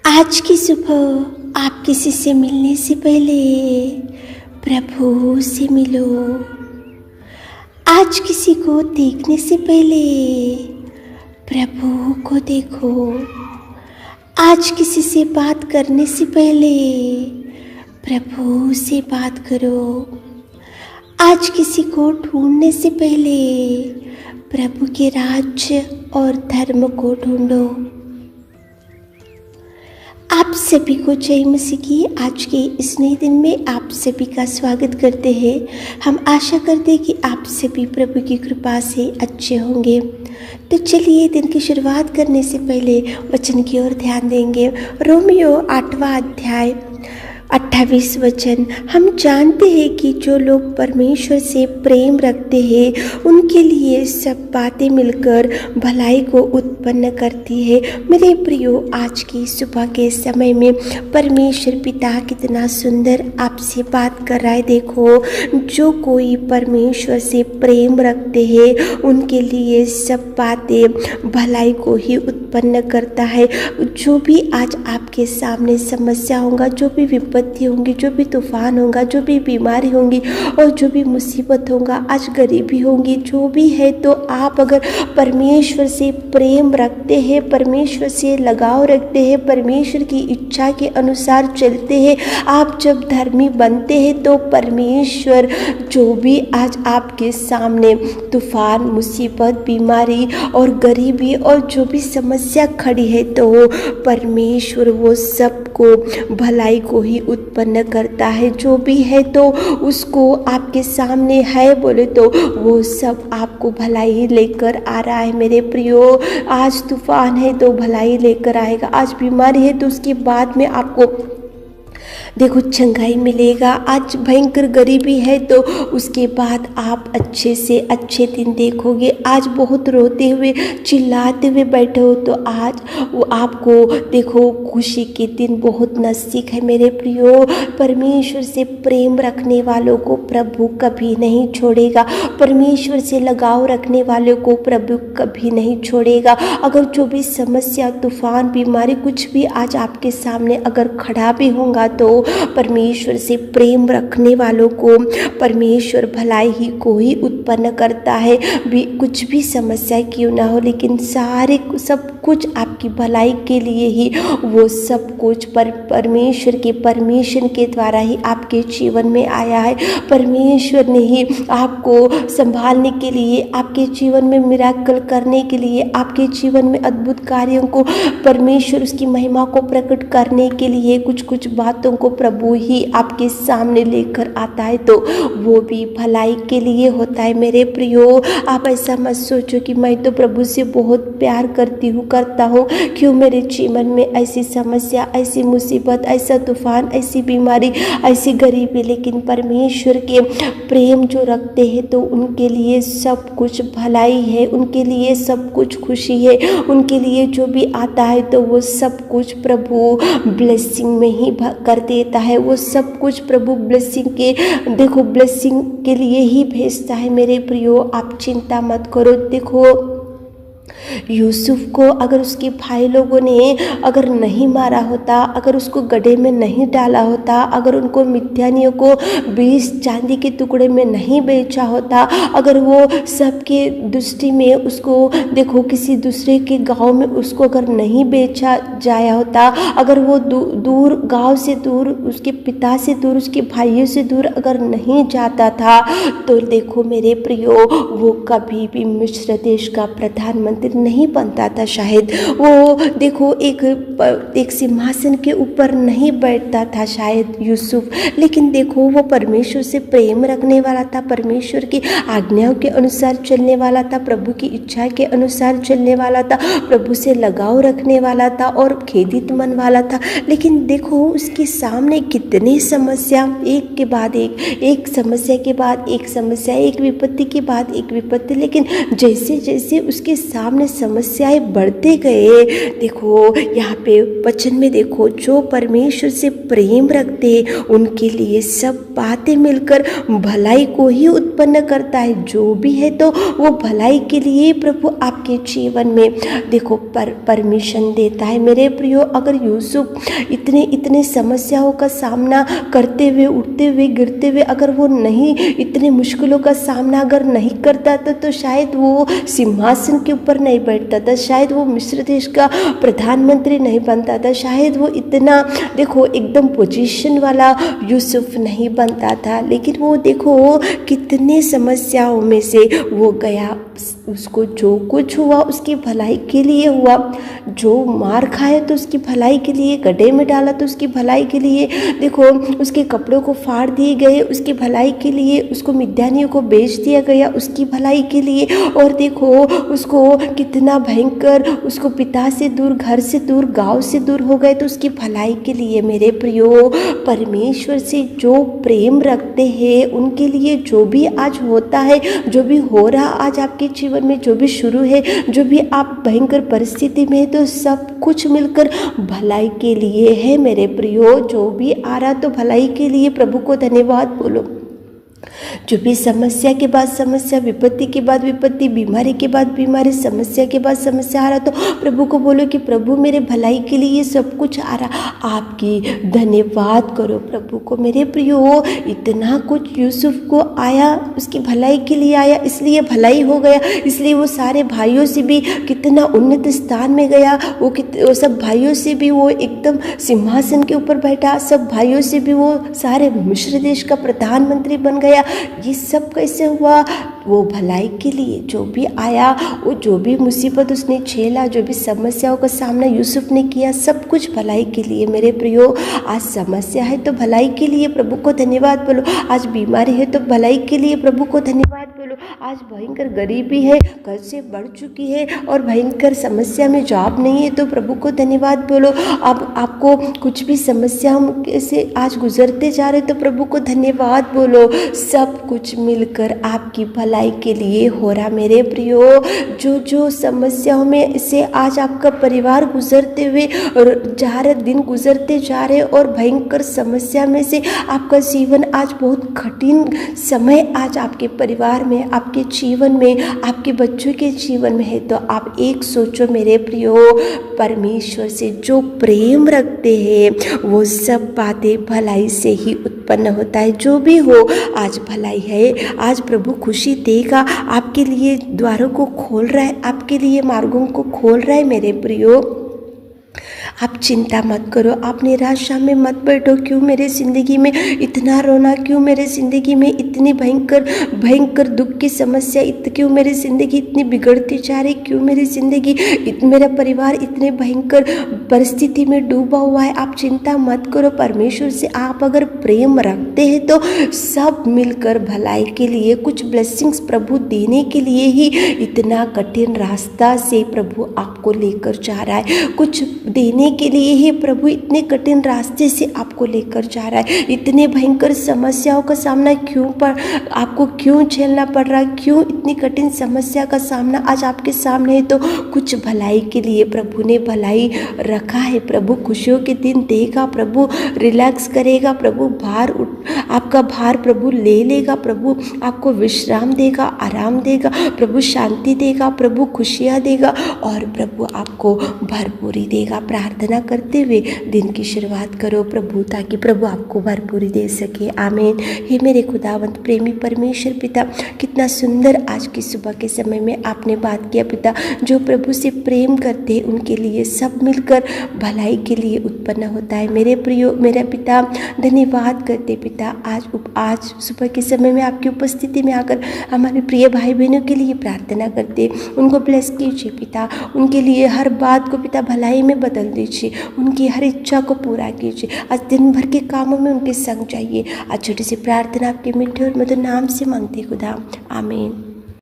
आज की सुबह आप किसी से मिलने से पहले प्रभु से मिलो। आज किसी को देखने से पहले प्रभु को देखो। आज किसी से बात करने से पहले प्रभु से बात करो। आज किसी को ढूंढने से पहले प्रभु के राज्य और धर्म को ढूंढो। आप सभी को जय मसीह की आज के इस नए दिन में आप सभी का स्वागत करते हैं। हम आशा करते हैं कि आप सभी प्रभु की कृपा से अच्छे होंगे। तो चलिए दिन की शुरुआत करने से पहले वचन की ओर ध्यान देंगे। रोमियो 8वां अध्याय 28 वचन। हम जानते हैं कि जो लोग परमेश्वर से प्रेम रखते हैं उनके लिए सब बातें मिलकर भलाई को उत्पन्न करती है। मेरे प्रियो, आज की सुबह के समय में परमेश्वर पिता कितना सुंदर आपसे बात कर रहा है। देखो, जो कोई परमेश्वर से प्रेम रखते हैं उनके लिए सब बातें भलाई को ही उत्पन्न करता है। जो भी आज आपके सामने समस्या होगा, जो भी विपत्ति होंगी, जो भी तूफान होगा, जो भी बीमारी होंगी और जो भी मुसीबत होगा, आज गरीबी होंगी, जो भी है, तो आप अगर परमेश्वर से प्रेम रखते हैं, परमेश्वर से लगाव रखते हैं, परमेश्वर की इच्छा के अनुसार चलते हैं, आप जब धर्मी बनते हैं तो परमेश्वर जो भी आज आपके सामने तूफान, मुसीबत, बीमारी और गरीबी और जो भी समस्या खड़ी है, तो परमेश्वर वो सबको भलाई को ही उत्पन्न करता है। जो भी है तो उसको आपके सामने है बोले तो वो सब आपको भलाई लेकर आ रहा है। मेरे प्रियो, आज तूफान है तो भलाई लेकर आएगा। आज बीमारी है तो उसके बाद में आपको देखो चंगाई मिलेगा। आज भयंकर गरीबी है तो उसके बाद आप अच्छे से अच्छे दिन देखोगे। आज बहुत रोते हुए चिल्लाते हुए बैठे हो तो आज वो आपको देखो खुशी के दिन बहुत नज़दीक है। मेरे प्रियो, परमेश्वर से प्रेम रखने वालों को प्रभु कभी नहीं छोड़ेगा। परमेश्वर से लगाव रखने वालों को प्रभु कभी नहीं छोड़ेगा। अगर जो भी समस्या, तूफान, बीमारी कुछ भी आज आपके सामने अगर खड़ा भी होगा तो परमेश्वर से प्रेम रखने वालों को परमेश्वर भलाई ही को ही उत्पन्न करता है। कुछ भी समस्या क्यों ना हो, लेकिन सब कुछ आपकी भलाई के लिए ही वो सब कुछ परमेश्वर के परमिशन के द्वारा ही आपके जीवन में आया है। परमेश्वर ने ही आपको संभालने के लिए, आपके जीवन में मिराकल करने के लिए, आपके जीवन में अद्भुत कार्यों को परमेश्वर उसकी महिमा को प्रकट करने के लिए कुछ बातों को प्रभु ही आपके सामने लेकर आता है, तो वो भी भलाई के लिए होता है। मेरे प्रियो, आप ऐसा मत सोचो कि मैं तो प्रभु से बहुत प्यार करता हूँ, क्यों मेरे जीवन में ऐसी समस्या, ऐसी मुसीबत, ऐसा तूफान, ऐसी बीमारी, ऐसी गरीबी। लेकिन परमेश्वर के प्रेम जो रखते हैं तो उनके लिए सब कुछ भलाई है, उनके लिए सब कुछ खुशी है, उनके लिए जो भी आता है तो वो सब कुछ प्रभु ब्लेसिंग में ही कर देता है। वो सब कुछ प्रभु ब्लेसिंग के लिए ही भेजता है। मेरे प्रियो, आप चिंता मत करो। देखो, यूसुफ को अगर उसके भाई लोगों ने अगर नहीं मारा होता, अगर उसको गड्ढे में नहीं डाला होता, अगर उनको मिद्यानियों को 20 चांदी के टुकड़े में नहीं बेचा होता, अगर वो सबके दृष्टि में उसको देखो किसी दूसरे के गांव में उसको अगर नहीं बेचा जाया होता, अगर वो दूर गांव से दूर, उसके पिता से दूर, उसके भाइयों से दूर अगर नहीं जाता था, तो देखो मेरे प्रियो, वो कभी भी मिस्र देश का प्रधानमंत्री नहीं बनता था। शायद वो देखो एक सिंहासन के ऊपर नहीं बैठता था शायद यूसुफ, लेकिन देखो वो परमेश्वर से प्रेम रखने वाला था, परमेश्वर की आज्ञाओं के अनुसार चलने वाला था, प्रभु की इच्छा के अनुसार चलने वाला था, प्रभु से लगाव रखने वाला था और खेदित मन वाला था। लेकिन देखो उसके सामने कितनी समस्या, एक के बाद एक समस्या के बाद एक समस्या, एक विपत्ति के बाद एक विपत्ति। लेकिन जैसे जैसे उसके साथ सामने समस्याएं बढ़ते गए। देखो यहाँ पे वचन में देखो, जो परमेश्वर से प्रेम रखते उनके लिए सब बातें मिलकर भलाई को ही उत्पन्न करता है। जो भी है तो वो भलाई के लिए प्रभु आपके जीवन में देखो परमिशन देता है। मेरे प्रियो, अगर यूसुफ इतने समस्याओं का सामना करते हुए, उठते हुए, गिरते हुए, अगर वो नहीं इतने मुश्किलों का सामना अगर नहीं करता था तो शायद वो सिंहासन के ऊपर नहीं बैठता था, शायद वो मिस्र देश का प्रधानमंत्री नहीं बनता था, शायद वो इतना देखो एकदम पोजीशन वाला यूसुफ नहीं बनता था। लेकिन वो देखो कितने समस्याओं में से वो गया, उसको जो कुछ हुआ उसकी भलाई के लिए हुआ, जो मार खाया तो उसकी भलाई के लिए, गड्ढे में डाला तो उसकी भलाई के लिए, देखो उसके कपड़ों को फाड़ दिए गए उसकी भलाई के लिए, उसको मिद्यानियों को बेच दिया गया उसकी भलाई के लिए, और देखो उसको कितना भयंकर, उसको पिता से दूर, घर से दूर, गांव से दूर हो गए तो उसकी भलाई के लिए। मेरे प्रियो, परमेश्वर से जो प्रेम रखते हैं उनके लिए जो भी आज होता है, जो भी हो रहा आज आपके जीवन में, जो भी शुरू है, जो भी आप भयंकर परिस्थिति में है, तो सब कुछ मिलकर भलाई के लिए है। मेरे प्रियो, जो भी आ रहा तो भलाई के लिए। प्रभु को धन्यवाद बोलो। जो भी समस्या के बाद समस्या, विपत्ति के बाद विपत्ति, बीमारी के बाद बीमारी, समस्या के बाद समस्या आ रहा तो प्रभु को बोलो कि प्रभु मेरे भलाई के लिए ये सब कुछ आ रहा, आपकी धन्यवाद करो प्रभु को। मेरे प्रियो, इतना कुछ यूसुफ को आया, उसकी भलाई के लिए आया, इसलिए भलाई हो गया, इसलिए वो सारे भाइयों से भी कितना उन्नत स्थान में गया। वो सब भाइयों से भी वो एकदम सिंहासन के ऊपर बैठा, सब भाइयों से भी वो सारे मिस्र देश का प्रधानमंत्री बन गया। ये सब कैसे हुआ? वो भलाई के लिए। जो भी आया, वो जो भी मुसीबत उसने झेला, जो भी समस्याओं का सामना यूसुफ ने किया, सब कुछ भलाई के लिए। मेरे प्रियो, आज समस्या है तो भलाई के लिए प्रभु को धन्यवाद बोलो। आज बीमारी है तो भलाई के लिए प्रभु को धन्यवाद बोलो। आज भयंकर गरीबी है, घर से बढ़ चुकी है और भयंकर समस्या में जॉब नहीं है तो प्रभु को धन्यवाद बोलो। अब आपको कुछ भी समस्याओं से आज गुजरते जा रहे तो प्रभु को धन्यवाद बोलो। सब कुछ मिलकर आपकी भलाई के लिए हो रहा। मेरे प्रियो, जो समस्याओं में से आज आपका परिवार गुजरते हुए जा रहे, दिन गुजरते जा रहे और भयंकर समस्या में से आपका जीवन आज बहुत कठिन समय आज आपके परिवार में, आपके जीवन में, आपके बच्चों के जीवन में है, तो आप एक सोचो मेरे प्रियो, परमेश्वर से जो प्रेम रखते हैं वो सब बातें भलाई से ही उत्पन्न होता है। जो भी हो आज भलाई है, आज प्रभु खुशी देगा, आपके लिए द्वारों को खोल रहा है, आपके लिए मार्गों को खोल रहा है। मेरे प्रियो, आप चिंता मत करो, आप निराशा में मत बैठो। क्यों मेरे ज़िंदगी में इतना रोना, क्यों मेरे ज़िंदगी में इतनी भयंकर दुख की समस्या, क्यों मेरी ज़िंदगी इतनी बिगड़ती जा रही, क्यों मेरी ज़िंदगी, मेरा परिवार इतने भयंकर परिस्थिति में डूबा हुआ है। आप चिंता मत करो। परमेश्वर से आप अगर प्रेम रखते हैं तो सब मिलकर भलाई के लिए, कुछ ब्लेसिंग्स प्रभु देने के लिए ही इतना कठिन रास्ता से प्रभु आपको लेकर जा रहा है। कुछ देने के लिए ही प्रभु इतने कठिन रास्ते से आपको लेकर जा रहा है। इतने भयंकर समस्याओं का सामना आपको क्यों झेलना पड़ रहा है, क्यों इतनी कठिन समस्या का सामना आज आपके सामने है, तो कुछ भलाई के लिए प्रभु ने भलाई रखा है। प्रभु खुशियों के दिन देगा, प्रभु रिलैक्स करेगा, प्रभु आपका भार प्रभु ले लेगा, प्रभु आपको विश्राम देगा, आराम देगा, प्रभु शांति देगा, प्रभु खुशियाँ देगा और प्रभु आपको भरपूरी देगा। प्रार्थना करते हुए दिन की शुरुआत करो प्रभु, ताकि प्रभु आपको भरपूरी दे सके। आमीन। हे मेरे खुदावंत प्रेमी परमेश्वर पिता, कितना सुंदर आज की सुबह के समय में आपने बात किया पिता। जो प्रभु से प्रेम करते हैं उनके लिए सब मिलकर भलाई के लिए उत्पन्न होता है। मेरे प्रियो, मेरा पिता, धन्यवाद करते पिता। आज सुबह के समय में आपकी उपस्थिति में आकर हमारे प्रिय भाई बहनों के लिए प्रार्थना करते, उनको ब्लेस कीजिए पिता। उनके लिए हर बात को पिता भलाई में बदल दीजिए, उनकी हर इच्छा को पूरा कीजिए। आज दिन भर के कामों में उनके संग जाइए। आज छोटी सी प्रार्थना आपके मीठे और मधुर नाम से मांगते खुदा, आमीन।